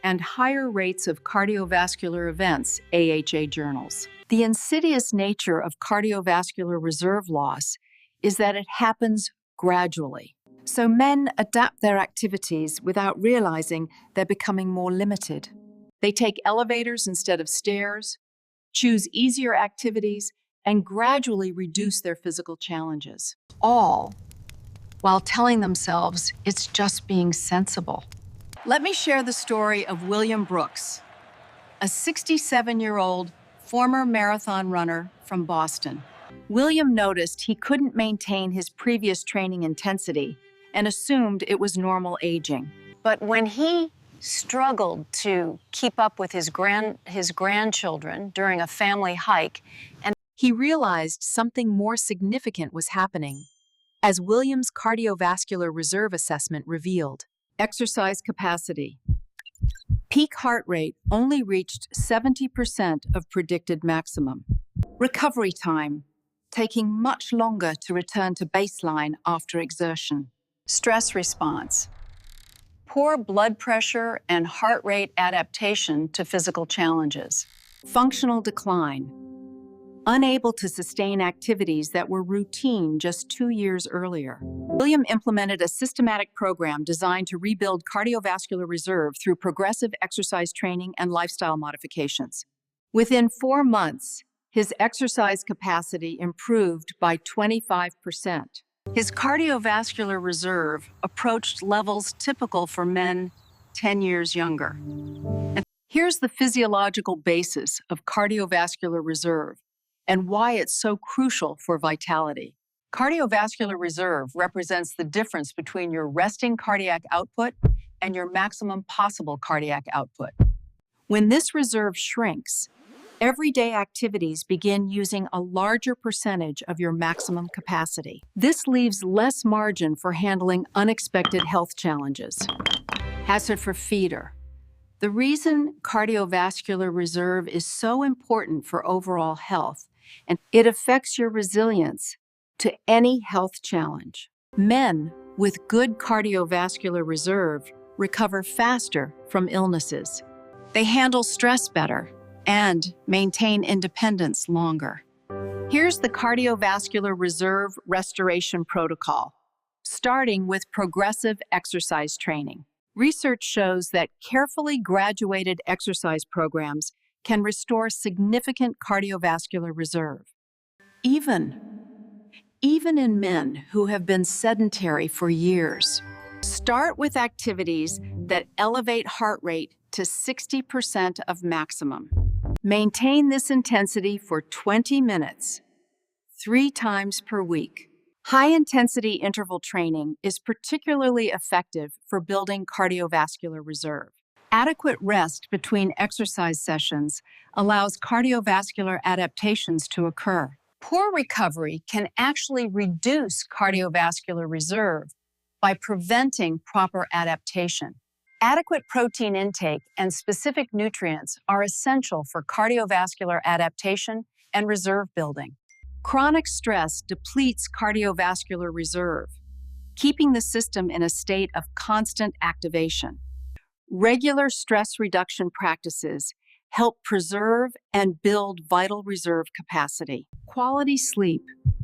and higher rates of cardiovascular events, AHA journals. The insidious nature of cardiovascular reserve loss is that it happens gradually. So men adapt their activities without realizing they're becoming more limited. They take elevators instead of stairs, choose easier activities, and gradually reduce their physical challenges, all while telling themselves it's just being sensible. Let me share the story of William Brooks, a 67-year-old former marathon runner from Boston. William noticed he couldn't maintain his previous training intensity and assumed it was normal aging. But when he struggled to keep up with his grandchildren during a family hike, and He realized something more significant was happening, as Williams' cardiovascular reserve assessment revealed. exercise capacity. Peak heart rate only reached 70% of predicted maximum. Recovery time, taking much longer to return to baseline after exertion. Stress response. Poor blood pressure and heart rate adaptation to physical challenges. Functional decline. Unable to sustain activities that were routine just 2 years earlier. William implemented a systematic program designed to rebuild cardiovascular reserve through progressive exercise training and lifestyle modifications. Within 4 months, his exercise capacity improved by 25%. His cardiovascular reserve approached levels typical for men 10 years younger. And here's the physiological basis of cardiovascular reserve and why it's so crucial for vitality. Cardiovascular reserve represents the difference between your resting cardiac output and your maximum possible cardiac output. When this reserve shrinks, everyday activities begin using a larger percentage of your maximum capacity. This leaves less margin for handling unexpected health challenges. Hazard for feeder. The reason cardiovascular reserve is so important for overall health, and it affects your resilience to any health challenge. Men with good cardiovascular reserve recover faster from illnesses. They handle stress better and maintain independence longer. Here's the cardiovascular reserve restoration protocol, starting with progressive exercise training. Research shows that carefully graduated exercise programs can restore significant cardiovascular reserve, even in men who have been sedentary for years. Start with activities that elevate heart rate to 60% of maximum. Maintain this intensity for 20 minutes, 3 times per week. High-intensity interval training is particularly effective for building cardiovascular reserve. Adequate rest between exercise sessions allows cardiovascular adaptations to occur. Poor recovery can actually reduce cardiovascular reserve by preventing proper adaptation. Adequate protein intake and specific nutrients are essential for cardiovascular adaptation and reserve building. Chronic stress depletes cardiovascular reserve, keeping the system in a state of constant activation. Regular stress reduction practices help preserve and build vital reserve capacity. Quality sleep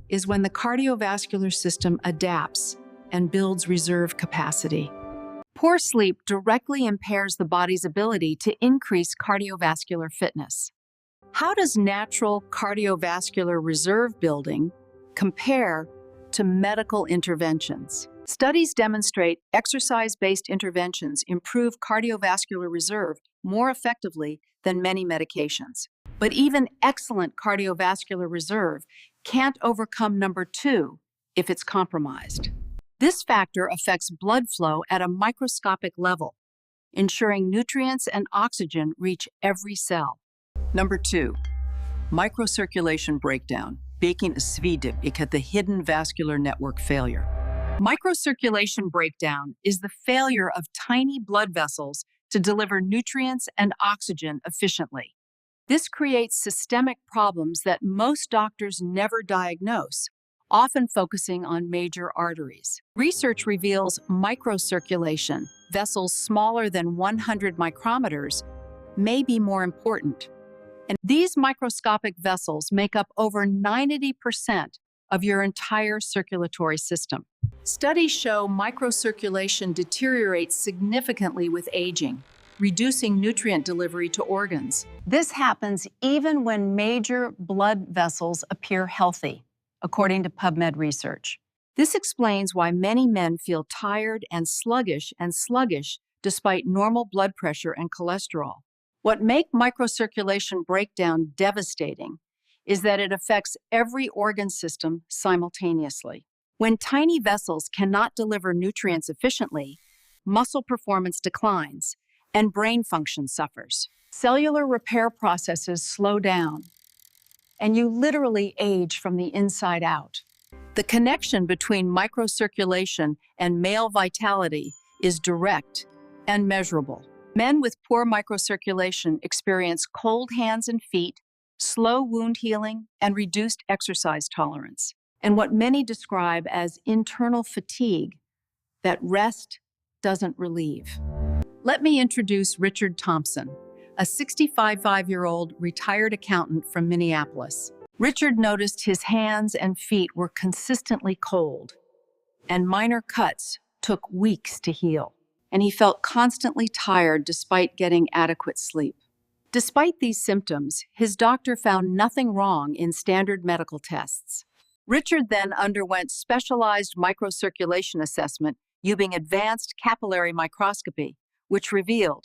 is when the cardiovascular system adapts and builds reserve capacity. Poor sleep directly impairs the body's ability to increase cardiovascular fitness. How does natural cardiovascular reserve building compare to medical interventions? Studies demonstrate exercise-based interventions improve cardiovascular reserve more effectively than many medications. But even excellent cardiovascular reserve can't overcome number 2 if it's compromised. This factor affects blood flow at a microscopic level, ensuring nutrients and oxygen reach every cell. Number 2, microcirculation breakdown, being svidigt the hidden vascular network failure. Microcirculation breakdown is the failure of tiny blood vessels to deliver nutrients and oxygen efficiently. This creates systemic problems that most doctors never diagnose, often focusing on major arteries. Research reveals microcirculation, vessels smaller than 100 micrometers, may be more important. And these microscopic vessels make up over 90% of your entire circulatory system. Studies show microcirculation deteriorates significantly with aging, reducing nutrient delivery to organs. This happens even when major blood vessels appear healthy, according to PubMed research. This explains why many men feel tired and sluggish despite normal blood pressure and cholesterol. What makes microcirculation breakdown devastating is that it affects every organ system simultaneously. When tiny vessels cannot deliver nutrients efficiently, muscle performance declines and brain function suffers. Cellular repair processes slow down, and you literally age from the inside out. The connection between microcirculation and male vitality is direct and measurable. Men with poor microcirculation experience cold hands and feet, slow wound healing, and reduced exercise tolerance, and what many describe as internal fatigue that rest doesn't relieve. Let me introduce Richard Thompson, a 65-year-old retired accountant from Minneapolis. Richard noticed his hands and feet were consistently cold, and minor cuts took weeks to heal, and he felt constantly tired despite getting adequate sleep. Despite these symptoms, his doctor found nothing wrong in standard medical tests. Richard then underwent specialized microcirculation assessment using advanced capillary microscopy, which revealed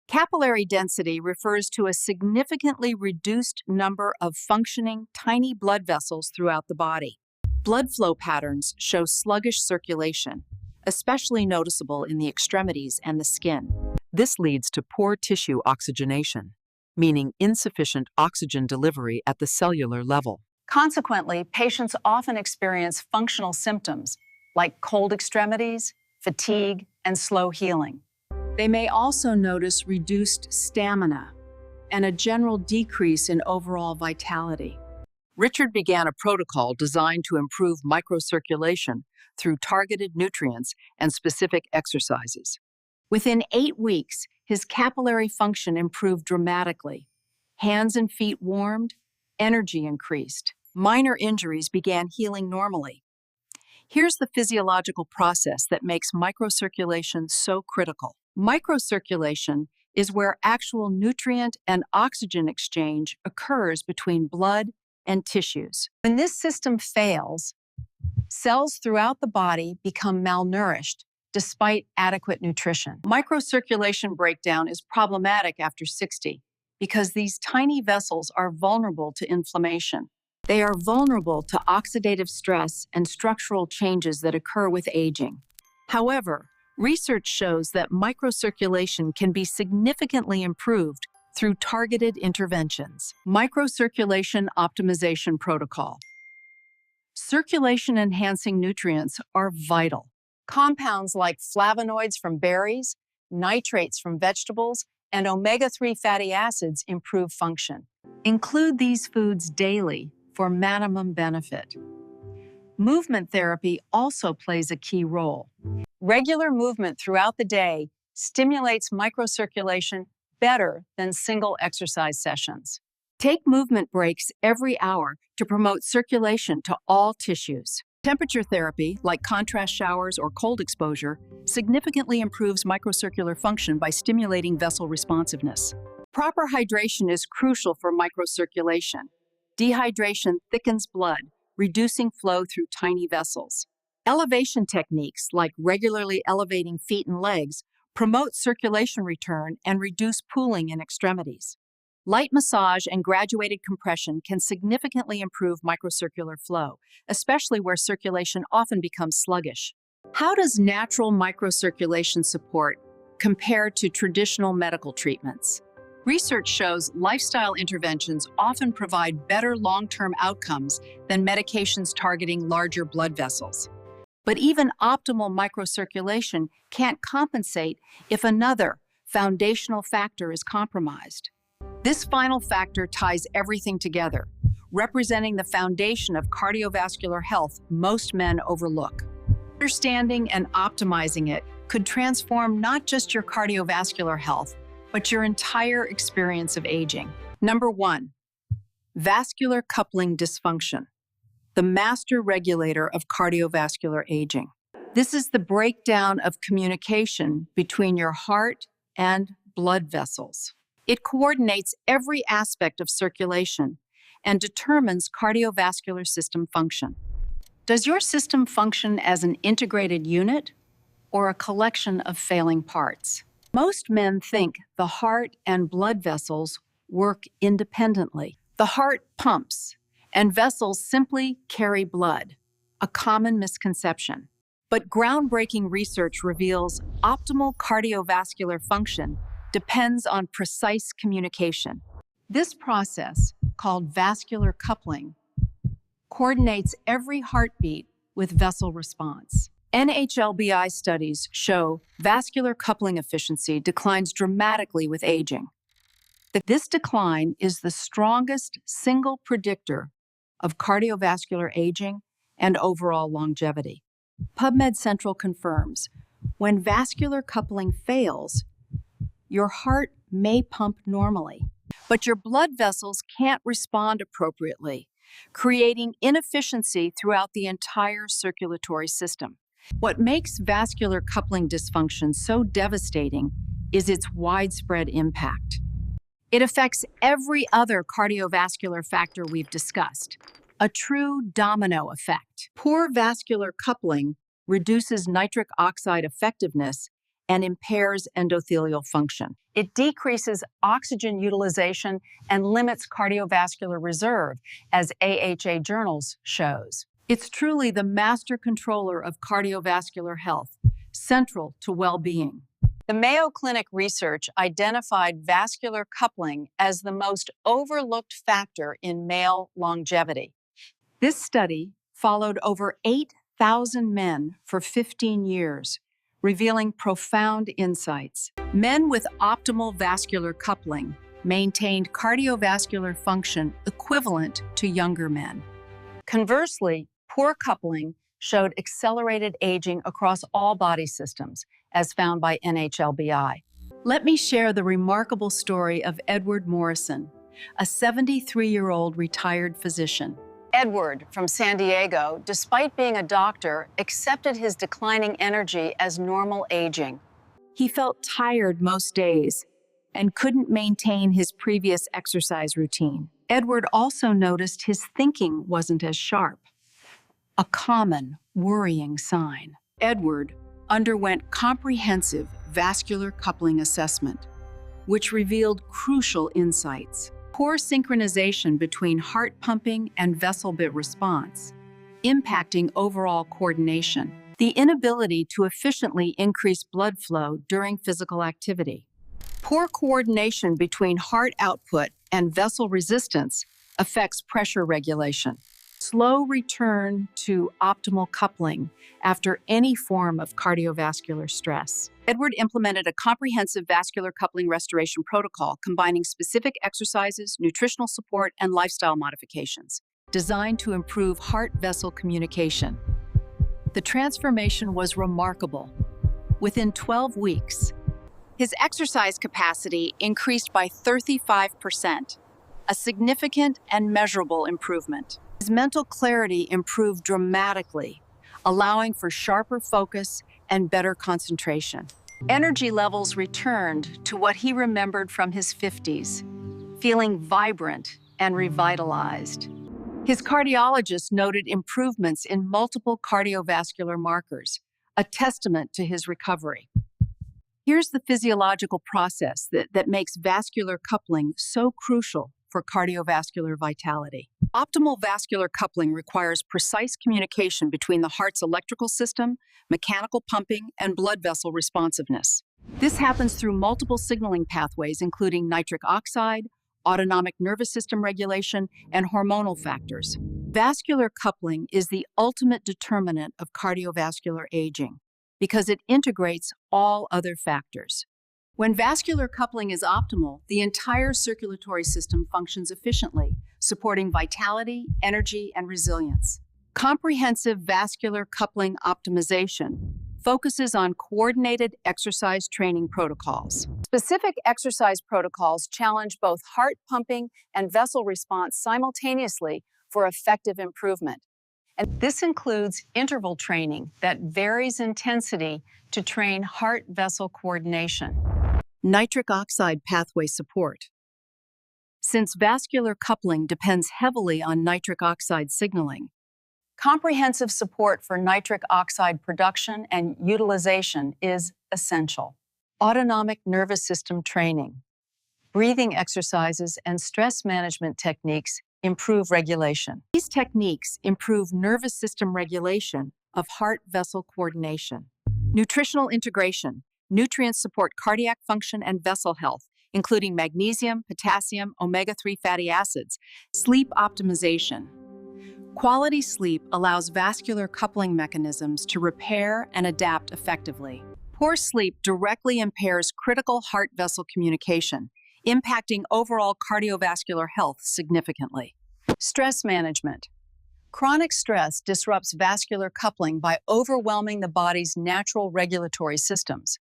capillary density refers to a significantly reduced number of functioning tiny blood vessels throughout the body. Blood flow patterns show sluggish circulation, especially noticeable in the extremities and the skin. This leads to poor tissue oxygenation, meaning insufficient oxygen delivery at the cellular level. Consequently, patients often experience functional symptoms like cold extremities, fatigue, and slow healing. They may also notice reduced stamina and a general decrease in overall vitality. Richard began a protocol designed to improve microcirculation through targeted nutrients and specific exercises. Within 8 weeks, his capillary function improved dramatically. Hands and feet warmed, energy increased. Minor injuries began healing normally. Here's the physiological process that makes microcirculation so critical. Microcirculation is where actual nutrient and oxygen exchange occurs between blood and tissues. When this system fails, cells throughout the body become malnourished despite adequate nutrition. Microcirculation breakdown is problematic after 60 because these tiny vessels are vulnerable to inflammation. They are vulnerable to oxidative stress and structural changes that occur with aging. However, research shows that microcirculation can be significantly improved through targeted interventions. Microcirculation optimization protocol. Circulation-enhancing nutrients are vital. Compounds like flavonoids from berries, nitrates from vegetables, and omega-3 fatty acids improve function. Include these foods daily for maximum benefit. Movement therapy also plays a key role. Regular movement throughout the day stimulates microcirculation better than single exercise sessions. Take movement breaks every hour to promote circulation to all tissues. Temperature therapy, like contrast showers or cold exposure, significantly improves microcircular function by stimulating vessel responsiveness. Proper hydration is crucial for microcirculation. Dehydration thickens blood, reducing flow through tiny vessels. Elevation techniques, like regularly elevating feet and legs, promote circulation return and reduce pooling in extremities. Light massage and graduated compression can significantly improve microcircular flow, especially where circulation often becomes sluggish. How does natural microcirculation support compare to traditional medical treatments? Research shows lifestyle interventions often provide better long-term outcomes than medications targeting larger blood vessels. But even optimal microcirculation can't compensate if another foundational factor is compromised. This final factor ties everything together, representing the foundation of cardiovascular health most men overlook. Understanding and optimizing it could transform not just your cardiovascular health, but your entire experience of aging. Number 1, vascular coupling dysfunction, the master regulator of cardiovascular aging. This is the breakdown of communication between your heart and blood vessels. It coordinates every aspect of circulation and determines cardiovascular system function. Does your system function as an integrated unit or a collection of failing parts? Most men think the heart and blood vessels work independently. The heart pumps, and vessels simply carry blood, a common misconception. But groundbreaking research reveals optimal cardiovascular function depends on precise communication. This process, called vascular coupling, coordinates every heartbeat with vessel response. NHLBI studies show vascular coupling efficiency declines dramatically with aging. This decline is the strongest single predictor of cardiovascular aging and overall longevity. PubMed Central confirms, when vascular coupling fails, your heart may pump normally, but your blood vessels can't respond appropriately, creating inefficiency throughout the entire circulatory system. What makes vascular coupling dysfunction so devastating is its widespread impact. It affects every other cardiovascular factor we've discussed, a true domino effect. Poor vascular coupling reduces nitric oxide effectiveness and impairs endothelial function. It decreases oxygen utilization and limits cardiovascular reserve, as AHA Journals shows. It's truly the master controller of cardiovascular health, central to well-being. The Mayo Clinic research identified vascular coupling as the most overlooked factor in male longevity. This study followed over 8,000 men for 15 years, revealing profound insights. Men with optimal vascular coupling maintained cardiovascular function equivalent to younger men. Conversely, poor coupling showed accelerated aging across all body systems, as found by NHLBI. Let me share the remarkable story of Edward Morrison, a 73-year-old retired physician. Edward from San Diego, despite being a doctor, accepted his declining energy as normal aging. He felt tired most days and couldn't maintain his previous exercise routine. Edward also noticed his thinking wasn't as sharp, a common worrying sign. Edward underwent comprehensive vascular coupling assessment, which revealed crucial insights. Poor synchronization between heart pumping and vessel bit response, impacting overall coordination. The inability to efficiently increase blood flow during physical activity. Poor coordination between heart output and vessel resistance affects pressure regulation. Slow return to optimal coupling after any form of cardiovascular stress. Edward implemented a comprehensive vascular coupling restoration protocol combining specific exercises, nutritional support, and lifestyle modifications, designed to improve heart-vessel communication. The transformation was remarkable. Within 12 weeks, his exercise capacity increased by 35%, a significant and measurable improvement. His mental clarity improved dramatically, allowing for sharper focus and better concentration. Energy levels returned to what he remembered from his 50s, feeling vibrant and revitalized. His cardiologist noted improvements in multiple cardiovascular markers, a testament to his recovery. Here's the physiological process that makes vascular coupling so crucial for cardiovascular vitality. Optimal vascular coupling requires precise communication between the heart's electrical system, mechanical pumping, and blood vessel responsiveness. This happens through multiple signaling pathways, including nitric oxide, autonomic nervous system regulation, and hormonal factors. Vascular coupling is the ultimate determinant of cardiovascular aging because it integrates all other factors. When vascular coupling is optimal, the entire circulatory system functions efficiently, supporting vitality, energy, and resilience. Comprehensive vascular coupling optimization focuses on coordinated exercise training protocols. Specific exercise protocols challenge both heart pumping and vessel response simultaneously for effective improvement. And this includes interval training that varies intensity to train heart-vessel coordination. Nitric oxide pathway support. Since vascular coupling depends heavily on nitric oxide signaling, Comprehensive support for nitric oxide production and utilization is essential. Autonomic nervous system training, breathing exercises, and stress management techniques improve regulation. these techniques improve nervous system regulation of heart-vessel coordination. Nutritional integration. Nutrients support cardiac function and vessel health, including magnesium, potassium, omega-3 fatty acids. Sleep optimization. Quality sleep allows vascular coupling mechanisms to repair and adapt effectively. Poor sleep directly impairs critical heart vessel communication, impacting overall cardiovascular health significantly. Stress management. Chronic stress disrupts vascular coupling by overwhelming the body's natural regulatory systems.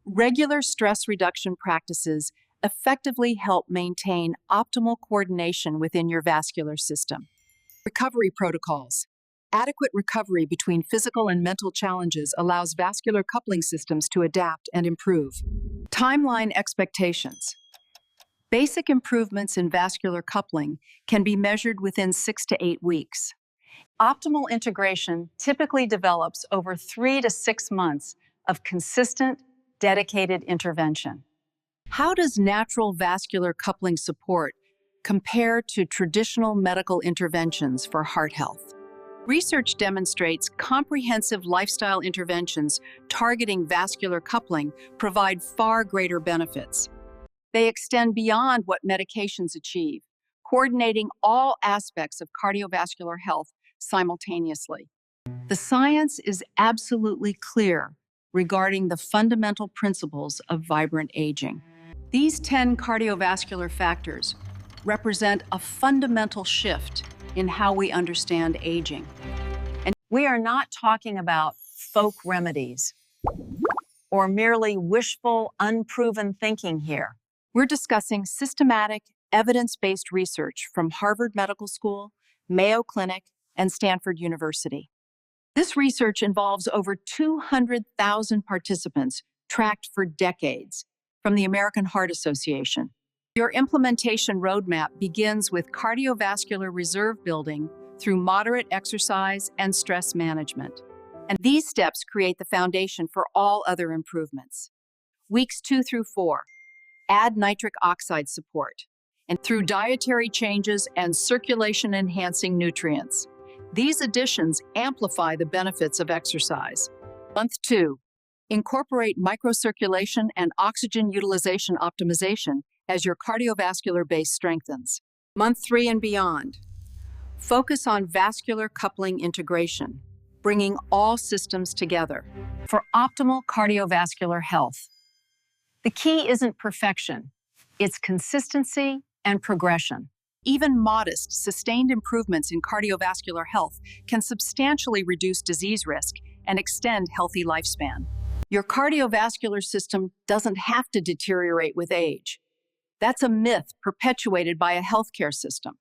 Regular stress reduction practices effectively help maintain optimal coordination within your vascular system. Recovery protocols. Adequate recovery between physical and mental challenges allows vascular coupling systems to adapt and improve. Timeline expectations. Basic improvements in vascular coupling can be measured within 6 to 8 weeks. Optimal integration typically develops over 3 to 6 months of consistent, dedicated intervention. How does natural vascular coupling support compare to traditional medical interventions for heart health? Research demonstrates comprehensive lifestyle interventions targeting vascular coupling provide far greater benefits. They extend beyond what medications achieve, coordinating all aspects of cardiovascular health simultaneously. The science is absolutely clear regarding the fundamental principles of vibrant aging. These 10 cardiovascular factors represent a fundamental shift in how we understand aging. And we are not talking about folk remedies or merely wishful, unproven thinking here. We're discussing systematic, evidence-based research from Harvard Medical School, Mayo Clinic, and Stanford University. This research involves over 200,000 participants tracked for decades from the American Heart Association. Your implementation roadmap begins with cardiovascular reserve building through moderate exercise and stress management. And these steps create the foundation for all other improvements. Weeks 2 through 4, add nitric oxide support, and through dietary changes and circulation-enhancing nutrients. These additions amplify the benefits of exercise. Month 2, incorporate microcirculation and oxygen utilization optimization as your cardiovascular base strengthens. Month 3 and beyond, focus on vascular coupling integration, bringing all systems together. For optimal cardiovascular health, the key isn't perfection, it's consistency and progression. Even modest, sustained improvements in cardiovascular health can substantially reduce disease risk and extend healthy lifespan. Your cardiovascular system doesn't have to deteriorate with age. That's a myth perpetuated by a healthcare system,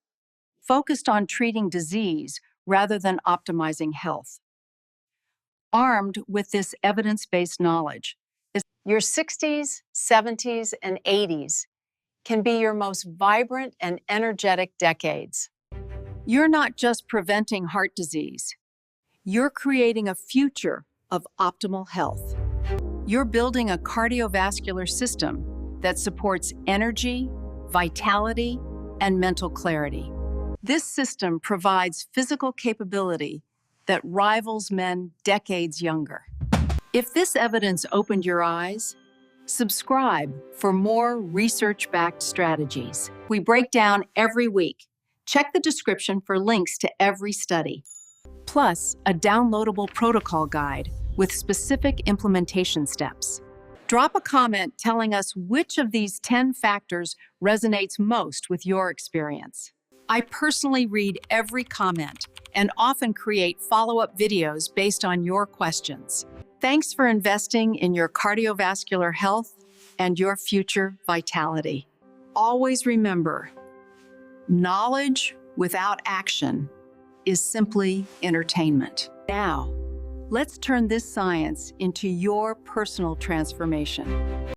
focused on treating disease rather than optimizing health. Armed with this evidence-based knowledge, Your 60s, 70s, and 80s can be your most vibrant and energetic decades. you're not just preventing heart disease, you're creating a future of optimal health. You're building a cardiovascular system that supports energy, vitality, and mental clarity. This system provides physical capability that rivals men decades younger. If this evidence opened your eyes, subscribe for more research-backed strategies. We break down every week. Check the description for links to every study, plus a downloadable protocol guide with specific implementation steps. Drop a comment telling us which of these 10 factors resonates most with your experience. I personally read every comment and often create follow-up videos based on your questions. Thanks for investing in your cardiovascular health and your future vitality. Always remember, knowledge without action is simply entertainment. Now, let's turn this science into your personal transformation.